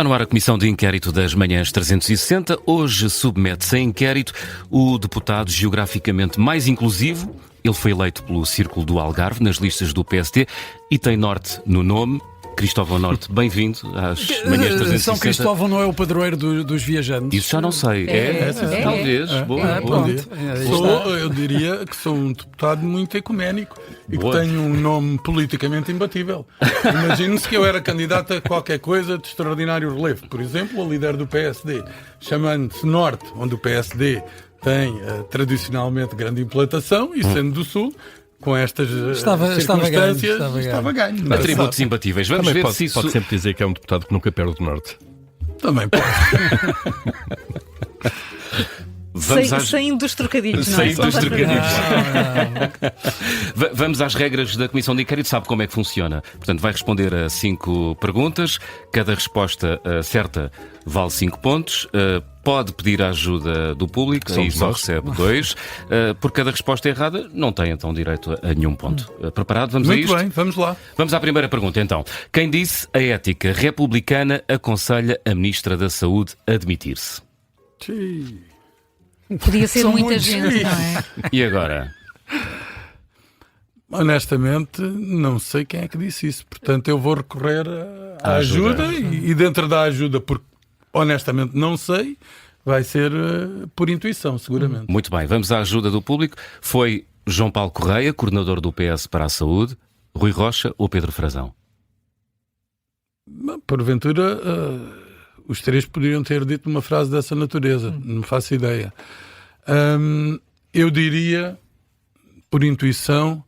Está no ar a Comissão de Inquérito das Manhãs 360. Hoje submete-se a inquérito o deputado geograficamente mais inclusivo. Ele foi eleito pelo Círculo do Algarve nas listas do PSD e tem Norte no nome. Cristóvão Norte, bem-vindo às Manhãs 360. São Cristóvão não é o padroeiro dos viajantes? Isso já não sei. Talvez. Boa. Eu diria que sou um deputado muito ecuménico e Boa. que tenho um nome politicamente imbatível. Imagino-se que eu era candidato a qualquer coisa de extraordinário relevo. Por exemplo, o líder do PSD, chamando-se Norte, onde o PSD tem tradicionalmente grande implantação, e sendo do Sul, com estas circunstâncias, estava ganho. Atributos imbatíveis. Vamos Também ver se isso... pode sempre dizer que é um deputado que nunca perde o Norte. Também pode. Saindo dos trocadilhos, não é? Saindo dos trocadilhos. Vamos às regras da Comissão de Inquérito. Sabe como é que funciona? Portanto, vai responder a 5 perguntas. Cada resposta certa vale 5 pontos. Pode pedir a ajuda do público, aí só recebe 2. Por cada resposta errada, não tem então direito a nenhum ponto. Preparado? Vamos a isto? Muito bem, vamos lá. Vamos à primeira pergunta então. Quem disse a ética republicana aconselha a Ministra da Saúde a demitir-se? Sim. Podia ser São muita muitos. gente, não é? E agora? Honestamente, não sei quem é que disse isso. Portanto, eu vou recorrer à ajuda e dentro da ajuda, porque honestamente não sei, vai ser por intuição, seguramente. Muito bem, vamos à ajuda do público. Foi João Paulo Correia, coordenador do PS para a Saúde, Rui Rocha ou Pedro Frazão? Porventura, os três poderiam ter dito uma frase dessa natureza, não faço ideia. Eu diria, por intuição,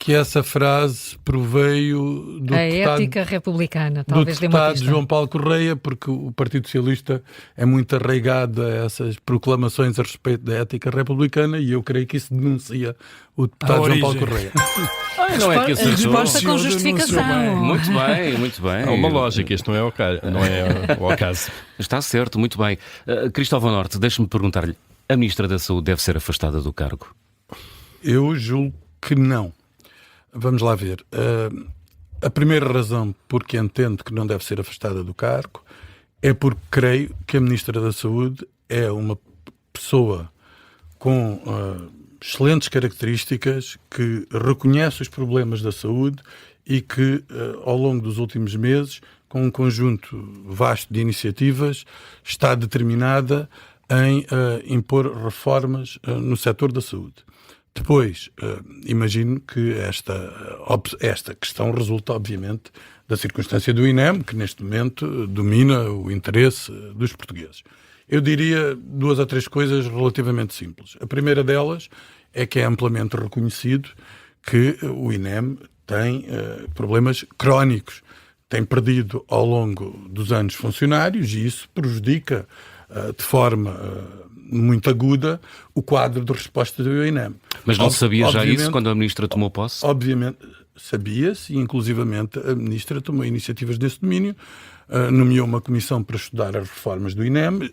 que essa frase proveio do A deputado, ética republicana, do talvez dê uma deputado pista. João Paulo Correia, porque o Partido Socialista é muito arraigado a essas proclamações a respeito da ética republicana e eu creio que isso denuncia o deputado João Paulo Correia. Não é que acertou. Resposta com justificação. Muito bem, muito bem. Há uma lógica, isto não é o caso. Está certo, muito bem. Cristóvão Norte, deixe-me perguntar-lhe, a Ministra da Saúde deve ser afastada do cargo? Eu julgo que não. Vamos lá ver. A primeira razão porque entendo que não deve ser afastada do cargo é porque creio que a Ministra da Saúde é uma pessoa com excelentes características, que reconhece os problemas da saúde e que, ao longo dos últimos meses, com um conjunto vasto de iniciativas, está determinada em impor reformas no setor da saúde. Depois, imagino que esta questão resulta, obviamente, da circunstância do INEM, que neste momento domina o interesse dos portugueses. Eu diria 2 ou 3 coisas relativamente simples. A primeira delas é que é amplamente reconhecido que o INEM tem problemas crónicos. Tem perdido ao longo dos anos funcionários e isso prejudica de forma muito aguda o quadro de resposta do INEM. Mas não sabia já isso quando a Ministra tomou posse? Obviamente sabia-se e inclusivamente a Ministra tomou iniciativas nesse domínio, nomeou uma comissão para estudar as reformas do INEM,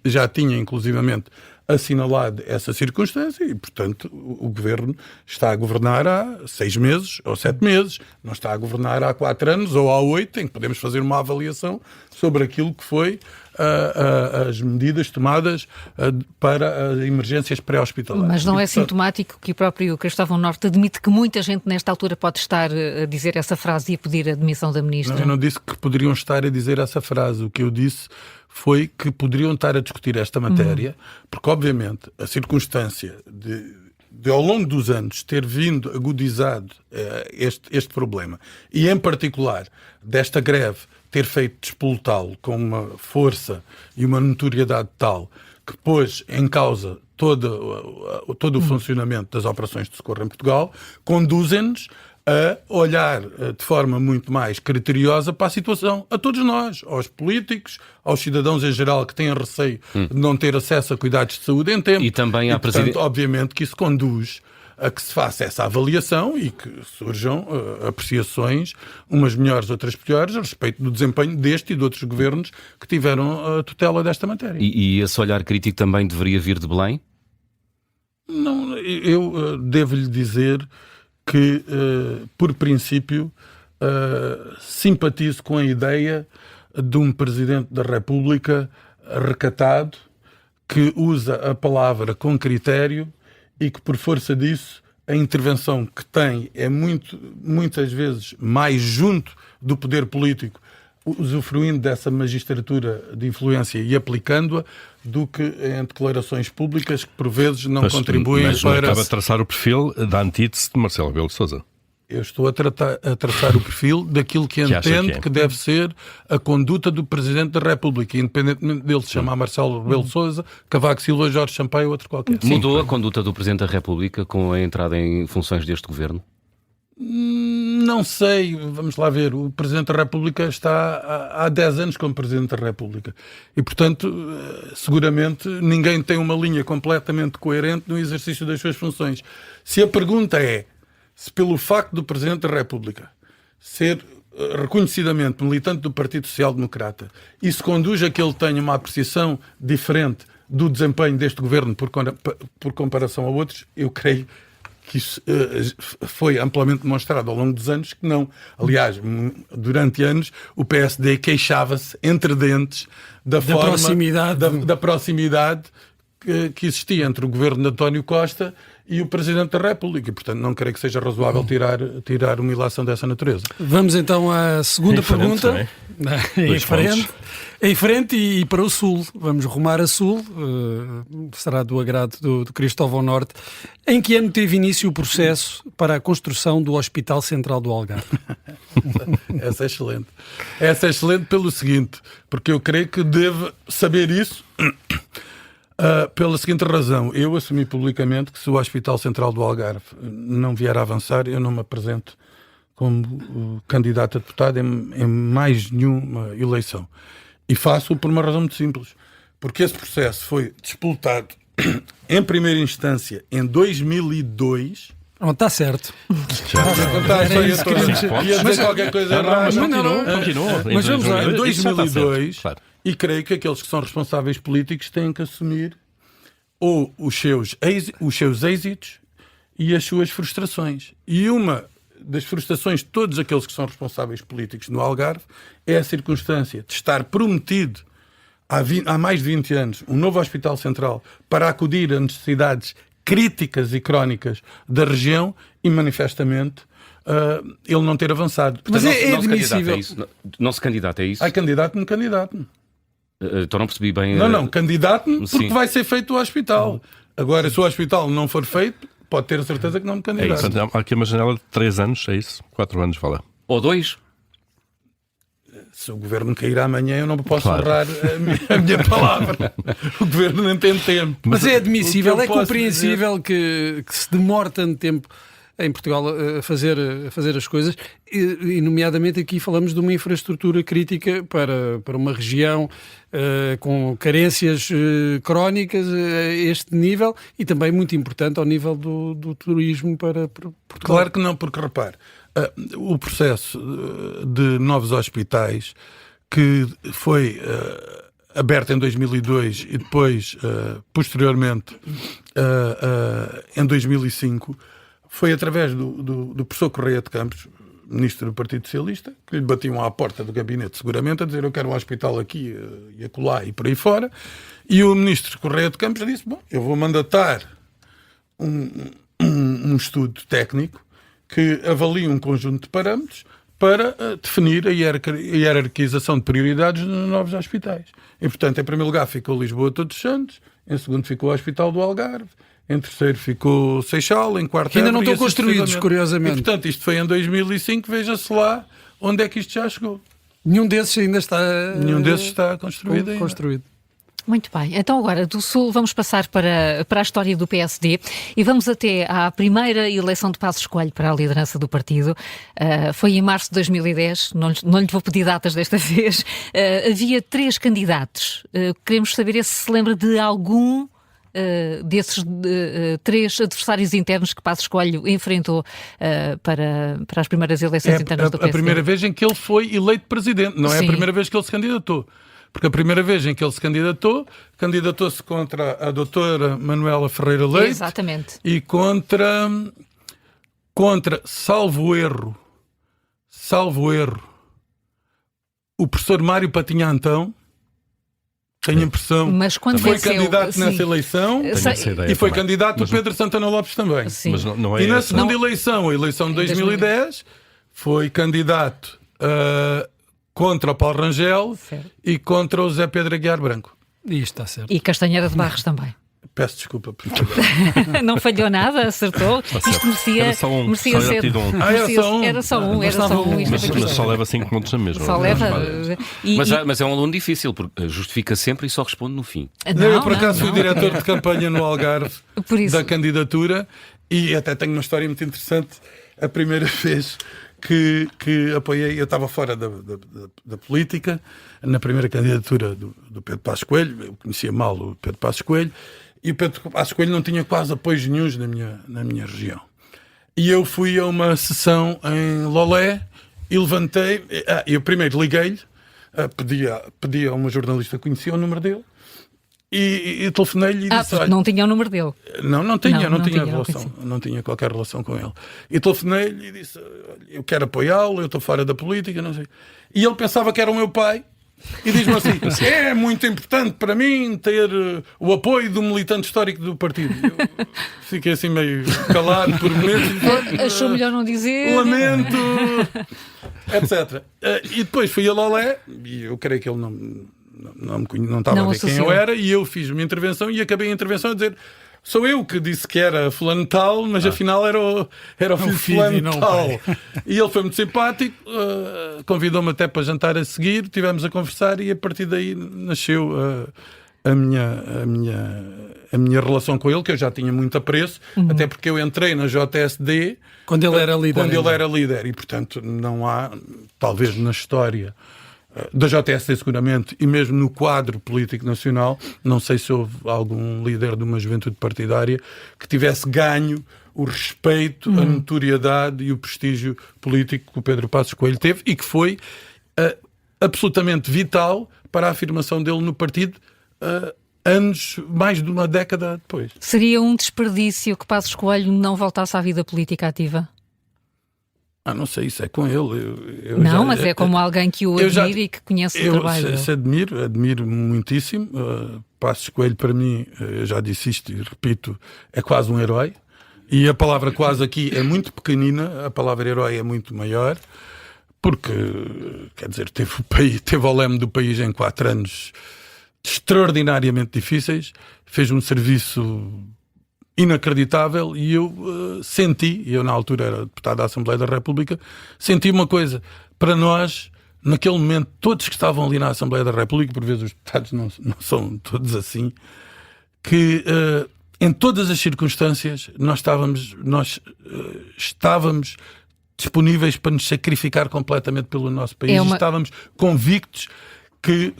já tinha inclusivamente assinalado essa circunstância e, portanto, o Governo está a governar há 6 meses ou 7 meses, não está a governar há 4 anos ou há 8, em que podemos fazer uma avaliação sobre aquilo que foi as medidas tomadas para as emergências pré-hospitalares. Mas não é sintomático que o próprio Cristóvão Norte admite que muita gente nesta altura pode estar a dizer essa frase e a pedir a demissão da Ministra? Não, eu não disse que poderiam estar a dizer essa frase. O que eu disse foi que poderiam estar a discutir esta matéria, porque obviamente a circunstância de ao longo dos anos ter vindo agudizado este problema e em particular desta greve ter feito despolutá-lo com uma força e uma notoriedade tal que pôs em causa todo o funcionamento das operações de socorro em Portugal, conduzem-nos a olhar de forma muito mais criteriosa para a situação, a todos nós, aos políticos, aos cidadãos em geral que têm receio de não ter acesso a cuidados de saúde em tempo. E também à portanto, obviamente que isso conduz a que se faça essa avaliação e que surjam apreciações, umas melhores, outras piores, a respeito do desempenho deste e de outros governos que tiveram a tutela desta matéria. E esse olhar crítico também deveria vir de Belém? Não, eu devo-lhe dizer que, por princípio, simpatizo com a ideia de um Presidente da República recatado, que usa a palavra com critério e que, por força disso, a intervenção que tem é muitas vezes mais junto do poder político, usufruindo dessa magistratura de influência e aplicando-a, do que em declarações públicas que, por vezes, não contribuem mas para... acaba de traçar o perfil da antítese de Marcelo Rebelo de Sousa. Eu estou a traçar o perfil daquilo que entendo que deve ser a conduta do Presidente da República, independentemente dele se chamar Marcelo Rebelo de Sousa, Cavaco Silva, Jorge Sampaio ou outro qualquer. Mudou a conduta do Presidente da República com a entrada em funções deste governo? Não sei, vamos lá ver. O Presidente da República está há 10 anos como Presidente da República e, portanto, seguramente ninguém tem uma linha completamente coerente no exercício das suas funções. Se a pergunta é se pelo facto do Presidente da República ser reconhecidamente militante do Partido Social Democrata isso conduz a que ele tenha uma apreciação diferente do desempenho deste governo por comparação a outros, eu creio que isso foi amplamente demonstrado ao longo dos anos que não. Aliás, durante anos, o PSD queixava-se entre dentes da proximidade que existia entre o governo de António Costa e o Presidente da República. E, portanto, não creio que seja razoável tirar uma ilação dessa natureza. Vamos então à segunda pergunta. Em frente e para o Sul. Vamos rumar a Sul. Será do agrado do Cristóvão Norte. Em que ano teve início o processo para a construção do Hospital Central do Algarve? Essa é excelente. Essa é excelente pelo seguinte, porque eu creio que devo saber isso pela seguinte razão. Eu assumi publicamente que se o Hospital Central do Algarve não vier a avançar, eu não me apresento como candidato a deputado em mais nenhuma eleição. E faço-o por uma razão muito simples. Porque esse processo foi disputado em primeira instância em 2002. Está certo. Ia dizer qualquer coisa errada. Continua. Mas vamos lá, em 2002, e creio que aqueles que são responsáveis políticos têm que assumir ou os seus êxitos e as suas frustrações. E uma das frustrações de todos aqueles que são responsáveis políticos no Algarve é a circunstância de estar prometido há mais de 20 anos um novo Hospital Central para acudir a necessidades críticas e crónicas da região e, manifestamente, ele não ter avançado. Portanto, mas é admissível. Não se candidata, é isso? Há candidato-me, candidato-me. Então não percebi bem... Não, candidato-me porque vai ser feito o hospital. Agora, se o hospital não for feito, pode ter a certeza que não me candidato. Há aqui uma janela de 3 anos, é isso? 4 anos, vá lá. Ou 2? Se o governo cair amanhã, eu não posso honrar a minha palavra. O governo nem tem tempo. Mas é admissível, é compreensível que se demore tanto tempo em Portugal a fazer as coisas, e nomeadamente aqui falamos de uma infraestrutura crítica para uma região com carências crónicas a este nível e também muito importante ao nível do turismo para Portugal. Claro que não, porque repare, o processo de novos hospitais que foi aberto em 2002 e depois, posteriormente, em 2005, foi através do professor Correia de Campos, ministro do Partido Socialista, que lhe batiam à porta do gabinete seguramente a dizer eu quero um hospital aqui e acolá e por aí fora, e o ministro Correia de Campos disse, bom, eu vou mandatar um estudo técnico que avalie um conjunto de parâmetros para definir a hierarquização de prioridades nos novos hospitais. E, portanto, em primeiro lugar ficou Lisboa Todos os Santos, em segundo ficou o Hospital do Algarve, em terceiro ficou Seixal, em quarto... Que ainda não estão construídos, curiosamente. E, portanto, isto foi em 2005, veja-se lá onde é que isto já chegou. Nenhum desses ainda está... Nenhum desses está construído ainda. Muito bem. Então agora, do Sul, vamos passar para a história do PSD e vamos até à primeira eleição de Passos Coelho para a liderança do partido. Foi em março de 2010, não lhe vou pedir datas desta vez. Havia 3 candidatos. Queremos saber se lembra de algum desses 3 adversários internos que Passos Coelho enfrentou para as primeiras eleições internas do PSD. A primeira vez em que ele foi eleito presidente, não é a primeira vez que ele se candidatou. Porque a primeira vez em que ele se candidatou-se contra a doutora Manuela Ferreira Leite. Exatamente. E contra salvo erro, o professor Mário Patinha Antão, tenho a impressão, mas quando foi venceu, candidato sim. nessa eleição e foi candidato o Pedro Santana Lopes também. Sim. Mas não é E na essa. segunda eleição, a eleição de 2010, foi candidato contra o Paulo Rangel Certo. e contra o Zé Pedro Aguiar Branco. E isto está certo. E Castanheira de Barros também. Peço desculpa por favor. Não falhou nada, acertou. Isto merecia, Era só um, merecia só ser. tido um. Ah, era só um. Era só um. Era só um. Isto é Mas que só leva 5 pontos na mesma. só leva. Mas é um aluno difícil, porque justifica sempre e só responde no fim. Eu, por acaso, fui diretor de campanha no Algarve Por isso. da candidatura e até tenho uma história muito interessante. A primeira vez que apoiei, eu estava fora da política, na primeira candidatura do Pedro Passos Coelho, eu conhecia mal o Pedro Passos Coelho, e o Pedro Passos Coelho não tinha quase apoios nenhuns na minha região. E eu fui a uma sessão em Lolé e levantei, eu primeiro liguei-lhe, pedi a uma jornalista que conhecia o número dele, e telefonei-lhe e disse... porque não tinha o número dele. Não tinha relação. relação, não tinha qualquer relação com ele. E telefonei-lhe e disse: eu quero apoiá-lo, eu estou fora da política, não sei. E ele pensava que era o meu pai e diz-me assim: é muito importante para mim ter o apoio do militante histórico do partido. Eu fiquei assim meio calado por momentos. Achou melhor não dizer. Lamento, etc. E depois fui a Lolé e eu creio que ele não estava a ver quem eu era, e eu fiz uma intervenção e acabei a intervenção a dizer: sou eu que disse que era fulano tal, mas afinal era o filho de fulano tal. E ele foi muito simpático, convidou-me até para jantar a seguir, estivemos a conversar e a partir daí nasceu a minha relação com ele, que eu já tinha muito apreço, até porque eu entrei na JSD Quando ele era líder. E portanto não há, talvez na história da JSD seguramente, e mesmo no quadro político nacional, não sei se houve algum líder de uma juventude partidária que tivesse ganho o respeito, a notoriedade e o prestígio político que o Pedro Passos Coelho teve e que foi absolutamente vital para a afirmação dele no partido mais de uma década depois. Seria um desperdício que Passos Coelho não voltasse à vida política ativa? Não sei, isso é com ele. Mas é como alguém que o admira e que conhece o trabalho. Eu admiro muitíssimo. Passos Coelho, para mim, eu já disse isto e repito, é quase um herói. E a palavra quase aqui é muito pequenina, a palavra herói é muito maior, porque, quer dizer, teve ao leme do país em 4 anos extraordinariamente difíceis, fez um serviço inacreditável e eu eu na altura era deputado da Assembleia da República, senti uma coisa: para nós, naquele momento, todos que estavam ali na Assembleia da República, por vezes os deputados não são todos assim, que em todas as circunstâncias nós estávamos disponíveis para nos sacrificar completamente pelo nosso país. Estávamos convictos que,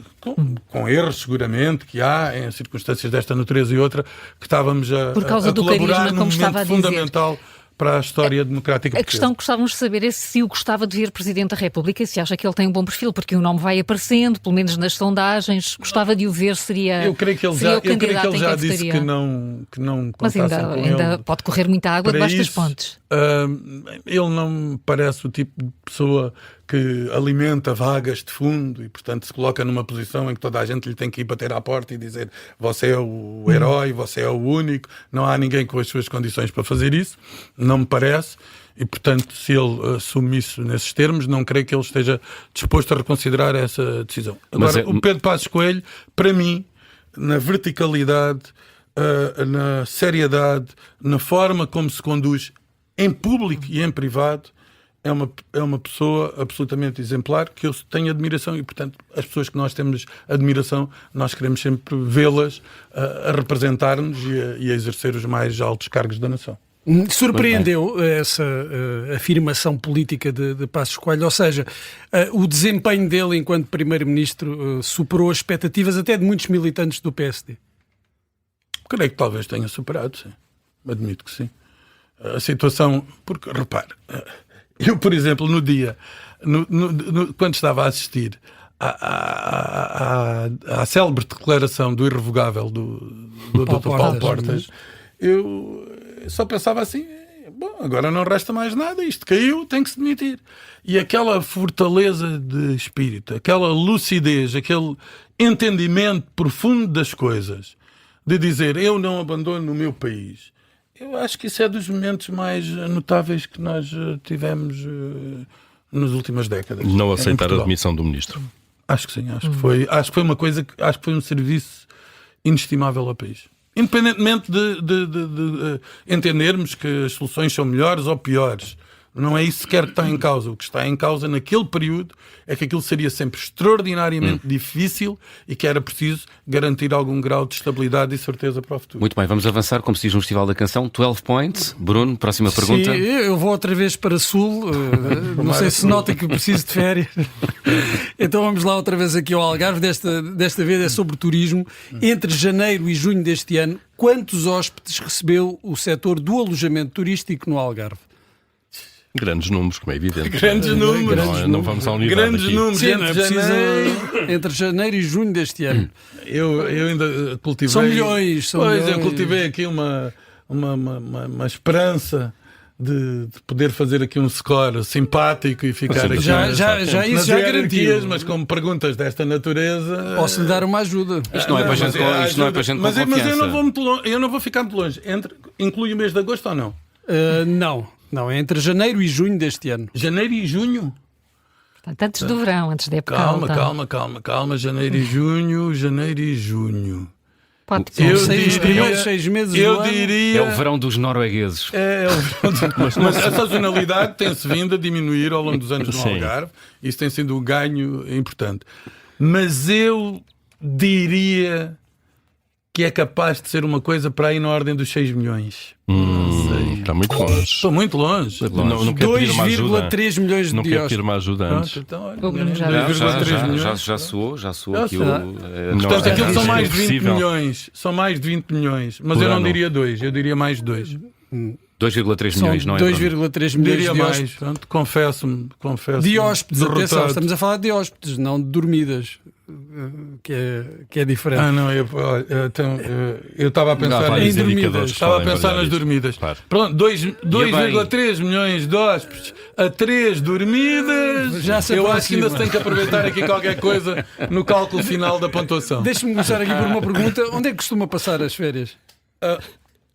com erros seguramente que há em circunstâncias desta natureza e outra, que estávamos a colaborar num momento fundamental para a história democrática portuguesa. A questão que gostávamos de saber é se o gostava de ver Presidente da República e se acha que ele tem um bom perfil, porque o nome vai aparecendo, pelo menos nas sondagens. Gostava de o ver, seria. Eu creio que ele já disse que não mas ainda pode correr muita água debaixo das pontes. Ele não me parece o tipo de pessoa que alimenta vagas de fundo e, portanto, se coloca numa posição em que toda a gente lhe tem que ir bater à porta e dizer: você é o herói, você é o único, não há ninguém com as suas condições para fazer isso. Não me parece. E, portanto, se ele assume isso nesses termos, não creio que ele esteja disposto a reconsiderar essa decisão. Agora, o Pedro Passos Coelho, para mim, na verticalidade, na seriedade, na forma como se conduz em público e em privado, é uma pessoa absolutamente exemplar, que eu tenho admiração e, portanto, as pessoas que nós temos admiração, nós queremos sempre vê-las a representar-nos e a exercer os mais altos cargos da nação. Surpreendeu essa afirmação política de Passos Coelho, ou seja, o desempenho dele enquanto Primeiro-Ministro superou as expectativas até de muitos militantes do PSD? Creio que talvez tenha superado, sim. Admito que sim. A situação... Porque, repare, eu, por exemplo, no dia, quando estava a assistir à célebre declaração do irrevogável do Dr. Paulo Portas, eu só pensava assim: bom, agora não resta mais nada, isto caiu, tem que se demitir. E aquela fortaleza de espírito, aquela lucidez, aquele entendimento profundo das coisas, de dizer eu não abandono o meu país, eu acho que isso é dos momentos mais notáveis que nós tivemos nas últimas décadas. Não aceitar a demissão do ministro. Acho que sim, acho que foi uma coisa, acho que foi um serviço inestimável ao país. Independentemente de entendermos que as soluções são melhores ou piores. Não é isso sequer que está em causa. O que está em causa naquele período é que aquilo seria sempre extraordinariamente difícil e que era preciso garantir algum grau de estabilidade e certeza para o futuro. Muito bem, vamos avançar, como se diz no Festival da Canção. 12 points. Bruno, próxima pergunta. Sim, eu vou outra vez para Sul. Não sei se nota que preciso de férias. Então vamos lá outra vez aqui ao Algarve. Desta vez é sobre turismo. Entre janeiro e junho deste ano, quantos hóspedes recebeu o setor do alojamento turístico no Algarve? Grandes números, como é evidente. Grandes números. Não vamos à unidade Grandes aqui. números. Sim, não é preciso entre janeiro e junho deste ano. Eu ainda cultivei... São milhões. Eu cultivei aqui uma esperança de poder fazer aqui um score simpático e ficar aqui Já isso já garantiu. mas com perguntas desta natureza... Posso lhe dar uma ajuda. Isto não é para gente com mas confiança. eu não vou ficar muito longe. Inclui o mês de agosto ou não? Não, é entre janeiro e junho deste ano. Janeiro e junho? Portanto, antes do verão, antes da época alta. Calma. Janeiro e junho. Pode Eu ser. Os diria- primeiros 6 meses do ano. diria... É o verão dos noruegueses. Mas a sazonalidade tem-se vindo a diminuir ao longo dos anos no Sim. Algarve. Isso tem sido um ganho importante. Mas eu diria que é capaz de ser uma coisa para aí na ordem dos 6 milhões. Está muito longe. Estou muito longe. Não quero pedir uma ajuda. 2,3 milhões Não de quero pedir hóspedes. uma ajuda antes. Então, olha, O Bruno já- 2,3 milhões. Já soou aqui Já o... Portanto, Não, aquilo são é mais de 20 impossível. milhões. São mais de 20 milhões. Mas Por eu não ano. diria 2, eu diria mais de 2. 2,3 São milhões, não é? Bruno? 2,3 milhões Diria de mais. hóspedes. Pronto, confesso. De hóspedes, atenção, derrotado. estamos a falar de hóspedes, não de dormidas, que é diferente. Não, eu estava a Há pensar vários em dormidas. indicadores que Estava a podem pensar variar nas isso. dormidas. Claro. Pronto, 2,3 milhões de hóspedes a 3 dormidas. Já se Eu acho que ainda aproxima. se tem que aproveitar aqui qualquer coisa no cálculo final da pontuação. Deixe-me começar aqui por uma pergunta. Onde é que costuma passar as férias?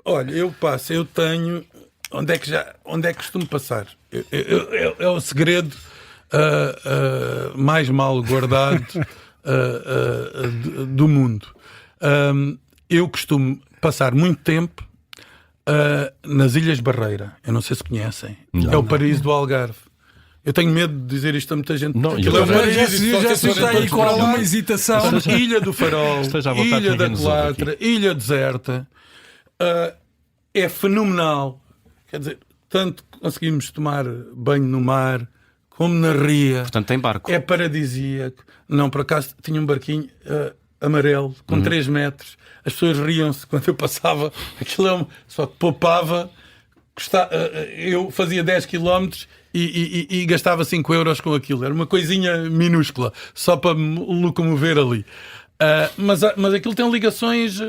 Olha, eu tenho. Onde é que costumo passar? É o segredo mais mal guardado do mundo. Eu costumo passar muito tempo nas Ilhas Barreira. Eu não sei se conhecem. É o paraíso do Algarve. Eu tenho medo de dizer isto a muita gente. Não, porque e aquilo é um agora- paraíso e se Já vocês se está forem aí todos com para lá, alguma hesitação. Ilha do Farol, Esteja à vontade, Ilha da ninguém nos ouve Colatra, Ilha deserta. É fenomenal. Quer dizer, tanto conseguimos tomar banho no mar como na ria. Portanto, tem barco. É paradisíaco. Não, por acaso tinha um barquinho amarelo com 3 metros. As pessoas riam-se quando eu passava. Aquilo só que poupava. Eu fazia 10 km e gastava 5 euros com aquilo. Era uma coisinha minúscula, só para me locomover ali. Mas aquilo tem ligações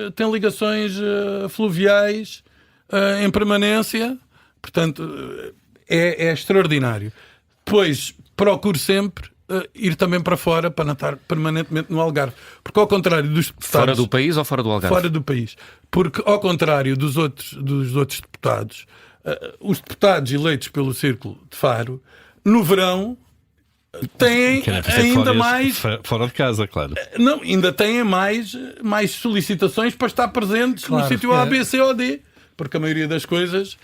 fluviais em permanência. Portanto, é extraordinário. Depois, procuro sempre ir também para fora, para não estar permanentemente no Algarve. Porque ao contrário dos deputados... Fora do país ou fora do Algarve? Fora do país. Porque ao contrário dos outros deputados, os deputados eleitos pelo Círculo de Faro, no verão, têm Querem fazer ainda férias mais... fora de casa, claro. Não, ainda têm mais solicitações para estar presentes Claro, no sítio A, B, C ou D. Porque a maioria das coisas...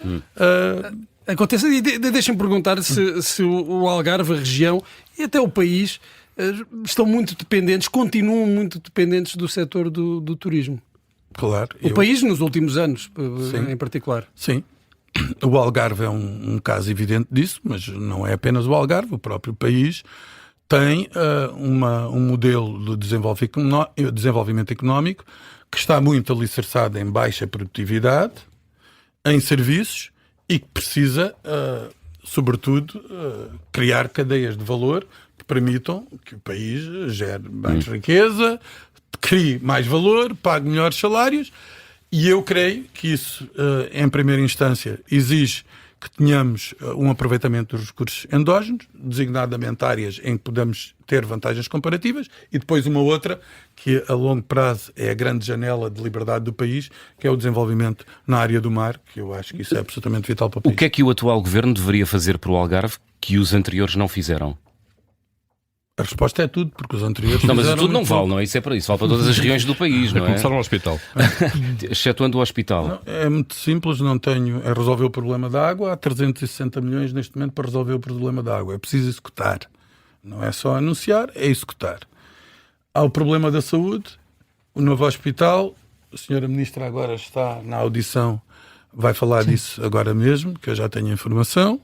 Acontece, e deixem-me perguntar se o Algarve, a região e até o país estão muito dependentes, continuam muito dependentes do setor do turismo. Claro. O país nos últimos anos, Sim. em particular. Sim. O Algarve é um caso evidente disso, mas não é apenas o Algarve. O próprio país tem um modelo de desenvolvimento económico que está muito alicerçado em baixa produtividade, em serviços e que precisa, sobretudo, criar cadeias de valor que permitam que o país gere mais riqueza, crie mais valor, pague melhores salários. E eu creio que isso, em primeira instância, exige que tenhamos um aproveitamento dos recursos endógenos, designadamente áreas em que podemos ter vantagens comparativas, e depois uma outra, que a longo prazo é a grande janela de liberdade do país, que é o desenvolvimento na área do mar, que eu acho que isso é absolutamente vital para o país. O que é que o atual governo deveria fazer para o Algarve que os anteriores não fizeram? A resposta é tudo, porque os anteriores Não, mas fizeram tudo não muito vale, pouco. não é? Isso é para isso. Vale para todas as regiões do país, não é? Começar no hospital. Excetuando o hospital. Não, é muito simples, não tenho. É resolver o problema da água. Há 360 milhões neste momento para resolver o problema da água. É preciso executar. Não é só anunciar, é executar. Há o problema da saúde, o novo hospital. A senhora Ministra agora está na audição, vai falar disso agora mesmo, que eu já tenho informação.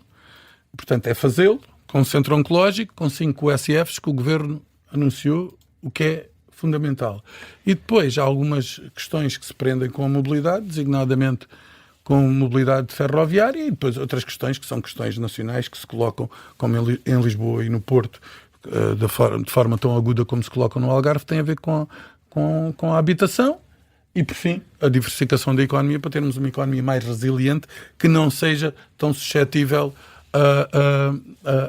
Portanto, é fazê-lo com um centro oncológico, com 5 USFs que o Governo anunciou, o que é fundamental. E depois há algumas questões que se prendem com a mobilidade, designadamente com mobilidade ferroviária, e depois outras questões que são questões nacionais que se colocam, como em Lisboa e no Porto, de forma tão aguda como se colocam no Algarve, tem a ver com a habitação. E, por fim, a diversificação da economia para termos uma economia mais resiliente que não seja tão suscetível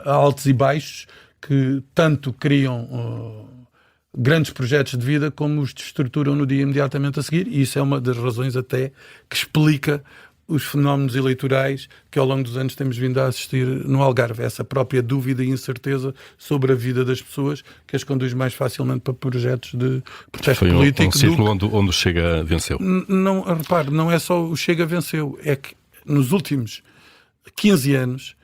a altos e baixos que tanto criam grandes projetos de vida como os destruturam no dia imediatamente a seguir, e isso é uma das razões até que explica os fenómenos eleitorais que ao longo dos anos temos vindo a assistir no Algarve, essa própria dúvida e incerteza sobre a vida das pessoas que as conduz mais facilmente para projetos de protesto político. Foi um ciclo onde o Chega venceu. Não, repare, não é só o Chega venceu, é que nos últimos 15 anos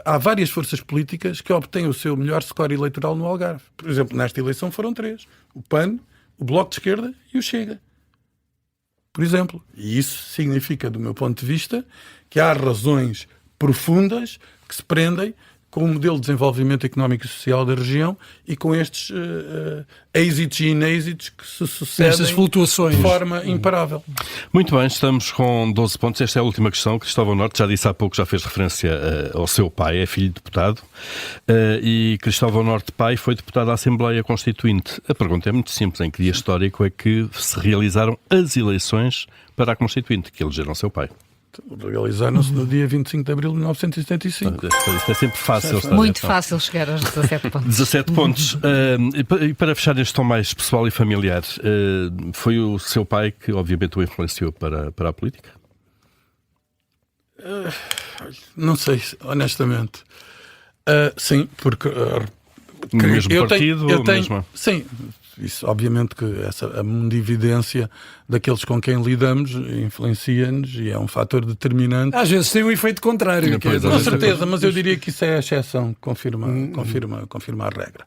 há várias forças políticas que obtêm o seu melhor score eleitoral no Algarve. Por exemplo, nesta eleição foram 3. O PAN, o Bloco de Esquerda e o Chega. Por exemplo. E isso significa, do meu ponto de vista, que há razões profundas que se prendem com o modelo de desenvolvimento económico e social da região e com estes êxitos e inêxitos que se sucedem estas flutuações de forma imparável. Muito bem, estamos com 12 pontos. Esta é a última questão. Cristóvão Norte já disse há pouco, já fez referência ao seu pai, é filho de deputado, e Cristóvão Norte, pai, foi deputado à Assembleia Constituinte. A pergunta é muito simples: em que dia histórico é que se realizaram as eleições para a Constituinte, que elegeram seu pai? Realizaram-se no dia 25 de abril de 1975. Isto é sempre fácil. Muito fácil chegar aos 17 pontos. 17 pontos. E para fechar este tom mais pessoal e familiar, foi o seu pai que obviamente o influenciou para a política? Não sei, honestamente. Sim, porque... No mesmo partido ou mesmo? Sim, isso obviamente que a mundividência daqueles com quem lidamos influencia-nos e é um fator determinante. Às vezes tem um efeito contrário. Com certeza, mas eu diria que isso é a exceção, confirma a regra.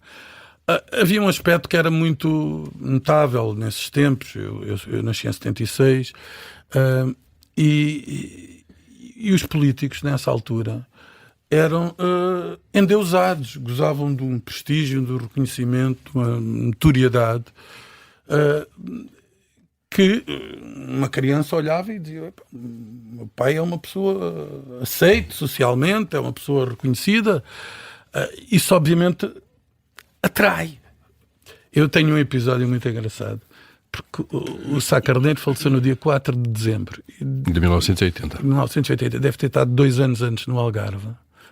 Havia um aspecto que era muito notável nesses tempos. Eu nasci em 76 e os políticos nessa altura eram endeusados, gozavam de um prestígio, de um reconhecimento, uma notoriedade que uma criança olhava e dizia: meu pai é uma pessoa aceita socialmente, é uma pessoa reconhecida. Isso obviamente atrai. Eu tenho um episódio muito engraçado, porque o Sá Carneiro faleceu no dia 4 de dezembro de 1980. 1980, deve ter estado 2 anos antes no Algarve.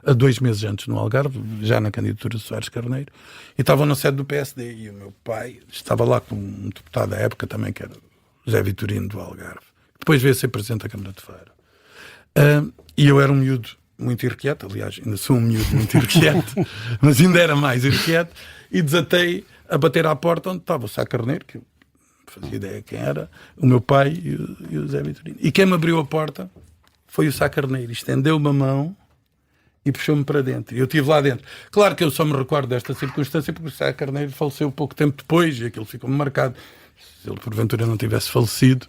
2 meses antes no Algarve, já na candidatura de Soares Carneiro, e estava na sede do PSD, e o meu pai estava lá com um deputado à época também, que era José Vitorino do Algarve, depois veio a ser presidente da Câmara de Faro. E eu era um miúdo muito irrequieto, aliás, ainda sou um miúdo muito irrequieto, mas ainda era mais irrequieto, e desatei a bater à porta onde estava o Sá Carneiro, que eu não fazia ideia quem era, o meu pai e o José Vitorino. E quem me abriu a porta foi o Sá Carneiro, estendeu-me a mão e puxou-me para dentro. E eu estive lá dentro. Claro que eu só me recordo desta circunstância porque o Sá Carneiro faleceu pouco tempo depois e aquilo ficou-me marcado. Se ele porventura não tivesse falecido,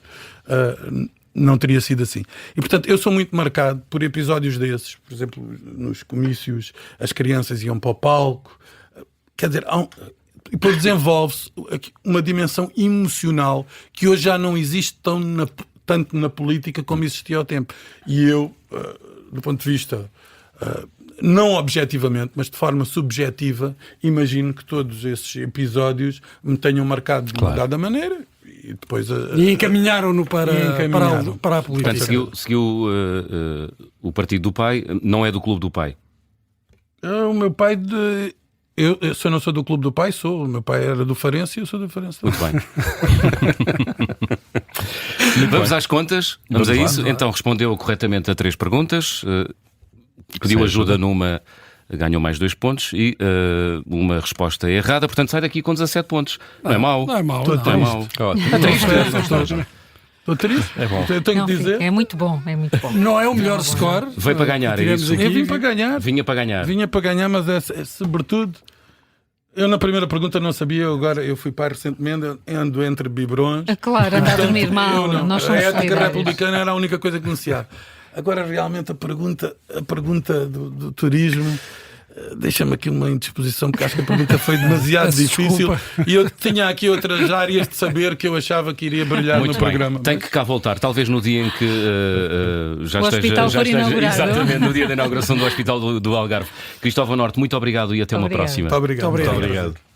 não teria sido assim. E portanto eu sou muito marcado por episódios desses. Por exemplo, nos comícios as crianças iam para o palco. Quer dizer, e depois desenvolve-se uma dimensão emocional que hoje já não existe tanto na política como existia ao tempo. E eu, do ponto de vista não objetivamente, mas de forma subjetiva, imagino que todos esses episódios me tenham marcado de uma dada maneira e depois... E encaminharam-no para a política. Portanto, seguiu o partido do pai, não é do clube do pai. O meu pai... Se eu não sou do clube do pai, sou. O meu pai era do Farense e eu sou do Farense. Muito bem. Vamos às contas. Vamos a isso. Então respondeu corretamente a 3 perguntas. Pediu ajuda numa, ganhou mais 2 pontos e uma resposta errada. Portanto sai daqui com 17 pontos. Não é mau. Não é mau. Não é mau. Ótimo. Estou triste? É bom. Eu tenho que dizer. É muito bom, é muito bom. Não é o melhor score. Veio para ganhar, é isso? Eu vim para ganhar. Vinha para ganhar. Vinha para ganhar, mas é sobretudo. Eu na primeira pergunta não sabia, agora eu fui pai recentemente, ando entre biberões. Claro, anda a dormir mal. Nós A somos ética solidários. republicana era a única coisa que conhecia. Agora realmente a pergunta do turismo deixa-me aqui uma indisposição, porque acho que a pergunta foi demasiado difícil. E eu tinha aqui outras áreas de saber que eu achava que iria brilhar Muito no bem. programa. Tem que cá voltar, talvez no dia em que já O esteja, hospital for inaugurado. exatamente no dia da inauguração do Hospital do Algarve. Cristóvão Norte, muito obrigado e até uma Obrigado. próxima. Muito obrigado. Muito obrigado. Muito obrigado.